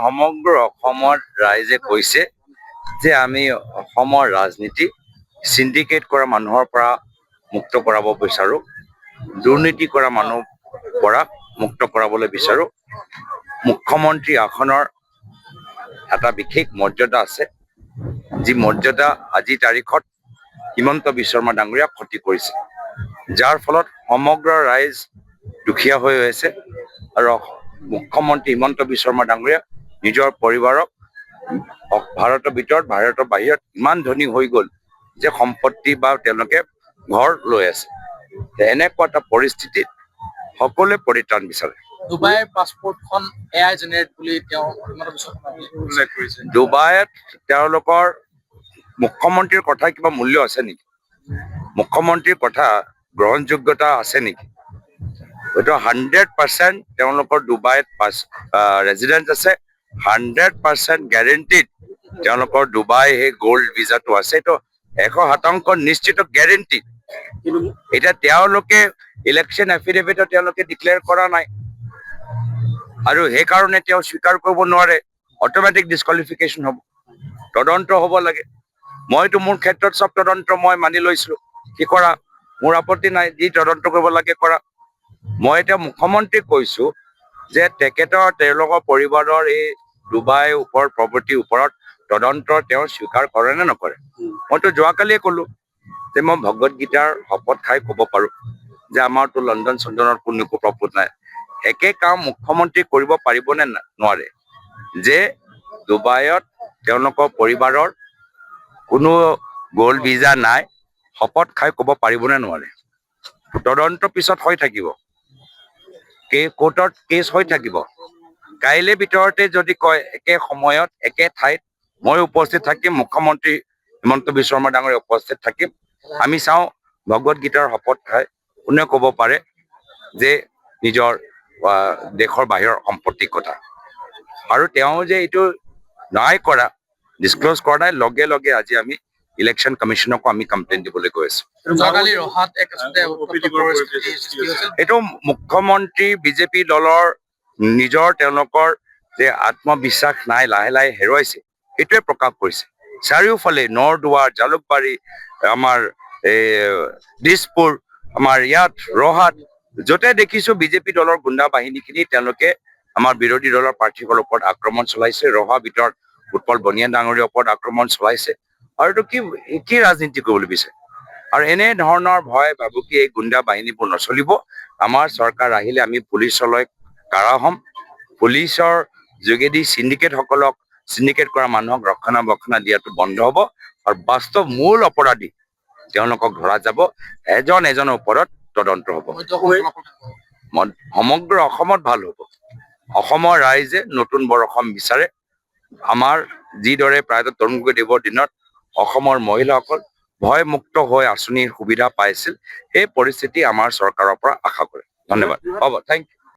সমগ্ৰ অসমৰ ৰাইজে কৈছে যে আমি অসমৰ ৰাজনীতি সিন্ডিকেট কৰা মানুহৰ পৰা মুক্ত কৰাব বিচাৰো, দুৰ্নীতি কৰা মানুহৰ পৰা মুক্ত কৰাবলৈ বিচাৰো। মুখ্যমন্ত্ৰী আসনৰ এটা বিশেষ মৰ্যাদা আছে, যি মৰ্যাদা আজিৰ তাৰিখত হিমন্ত বিশ্ব শৰ্মা ডাঙৰীয়াক ক্ষতি কৰিছে, যাৰ ফলত সমগ্ৰ ৰাইজ দুখীয়া হৈ আছে। আৰু মুখ্যমন্ত্ৰী হিমন্ত বিশ্ব শৰ্মা ডাঙৰীয়া নিজৰ পৰিবাৰক ভাৰতৰ ভিতৰত ভাৰতৰ বাহিৰত ইমান ধনী হৈ গ'ল যে সম্পত্তি বা তেওঁলোকে ঘৰ লৈ আছে। এনেকুৱা এটা পৰিস্থিতিত সকলোৱে পৰিত্ৰাণ বিচাৰে। ডুবাইৰ পাছপোৰ্টখন AI জেনেৰেট বুলি তেওঁ উল্লেখ কৰিছে। ডুবাইত তেওঁলোকৰ মুখ্যমন্ত্ৰীৰ কথা কিবা মূল্য আছে নেকি? মুখ্যমন্ত্ৰীৰ কথা গ্ৰহণযোগ্যতা আছে নেকি? হয়তো 100% তেওঁলোকৰ ডুবাইত ৰেজিডেন্ট আছে, 100% গ্যাৰেণ্টিড তেওঁলোকৰ ডুবাই সেই গোল্ড ভিজাটো আছে, এইটো 100% নিশ্চিত গ্যাৰেণ্টি। এতিয়া তেওঁলোকে ইলেকশ্যন এফিডেভিটত তেওঁলোকে ডিক্লেয়াৰ কৰা নাই আৰু সেইকাৰণে তেওঁ স্বীকাৰ কৰিব নোৱাৰে, অট'মেটিক ডিছকুৱালিফিকেশ্যন হ'ব, তদন্ত হ'ব লাগে। মইতো মোৰ ক্ষেত্ৰত চব তদন্ত মই মানি লৈছিলো, কি কৰা মোৰ আপত্তি নাই, যি তদন্ত কৰিব লাগে কৰা। মই এতিয়া মুখ্যমন্ত্ৰীক কৈছো যে তেওঁলোকৰ পৰিবাৰৰ এই ডুবাই ওপৰত প্ৰপাৰ্টিৰ ওপৰত তদন্ত তেওঁ স্বীকাৰ কৰে নে নকৰে। মইতো যোৱাকালিয়ে ক'লো যে মই ভগৱত গীতাৰ শপত খাই ক'ব পাৰো যে আমাৰতো লণ্ডন চণ্ডনৰ কোনো প্ৰপোজ নাই। একে কাম মুখ্যমন্ত্ৰী কৰিব পাৰিব নে নোৱাৰে, যে ডুবাইত তেওঁলোকৰ পৰিবাৰৰ কোনো গোল্ড ভিজা নাই, শপত খাই ক'ব পাৰিবনে নোৱাৰে? তদন্ত পিছত হৈ থাকিব, কোৰ্টত কেছ হৈ থাকিব। কাইলৈ ভিতৰতে যদি কয় একে সময়ত একে ঠাইত মই উপস্থিত থাকিম, মুখ্যমন্ত্ৰী হিমন্ত বিশ্ব শৰ্মা ডাঙৰীয়া উপস্থিত থাকিম, আমি চাওঁ ভগৱত গীতাৰ শপত খাই কোনে ক'ব পাৰে যে নিজৰ দেশৰ বাহিৰৰ সম্পত্তিৰ কথা। আৰু তেওঁ যে এইটো নাই কৰা, ডিছক্ল'জ কৰা নাই, লগে লগে আজি আমি ইলেকশ্যন কমিশ্যনকো আমি কমপ্লেইন দিবলৈ গৈ আছো। এইটো মুখ্যমন্ত্ৰী বিজেপি দলৰ নিজৰ তেওঁলোকৰ যে আত্মবিশ্বাস নাই, লাহে লাহে হেৰুৱাইছে, এইটোৱে প্ৰকাশ কৰিছে। চাৰিওফালে নৰদুৱাৰ, জালুকবাৰী, আমাৰ দিছপুৰ, আমাৰ ইয়াত ৰহাত, য'তে দেখিছো বিজেপি দলৰ গুণ্ডা বাহিনীখিনি তেওঁলোকে আমাৰ বিৰোধী দলৰ প্ৰাৰ্থীসকলৰ ওপৰত আক্ৰমণ চলাইছে। ৰহা ভিতৰত উৎপল বনিয়া ডাঙৰীয়াৰ ওপৰত আক্ৰমণ চলাইছে। আৰু এইটো কি ৰাজনীতি কৰিবলৈ বিচাৰে? আৰু এনে ধৰণৰ ভয় ভাবুকি এই গুণ্ডা বাহিনীবোৰ নচলিব। আমাৰ চৰকাৰ আহিলে আমি পুলিচলৈ কাঢ়া হ'ম, পুলিচৰ যোগেদি চিণ্ডিকেট কৰা মানুহক ৰক্ষণাবেক্ষণ দিয়াটো বন্ধ হ'ব আৰু বাস্তৱ মূল অপৰাধী তেওঁলোকক ধৰা যাব, এজনৰ ওপৰত তদন্ত হ'ব, সমগ্ৰ অসমত ভাল হ'ব। অসমৰ ৰাইজে নতুন বৰ অসম বিচাৰে। আমাৰ যিদৰে প্ৰায়তঃ তৰুণ গগৈদেৱৰ দিনত অসমৰ মহিলাসকল ভয়মুক্ত হৈ আঁচনিৰ সুবিধা পাইছিল, সেই পৰিস্থিতি আমাৰ চৰকাৰৰ পৰা আশা কৰে। ধন্যবাদ। হ'ব, থেংক ইউ।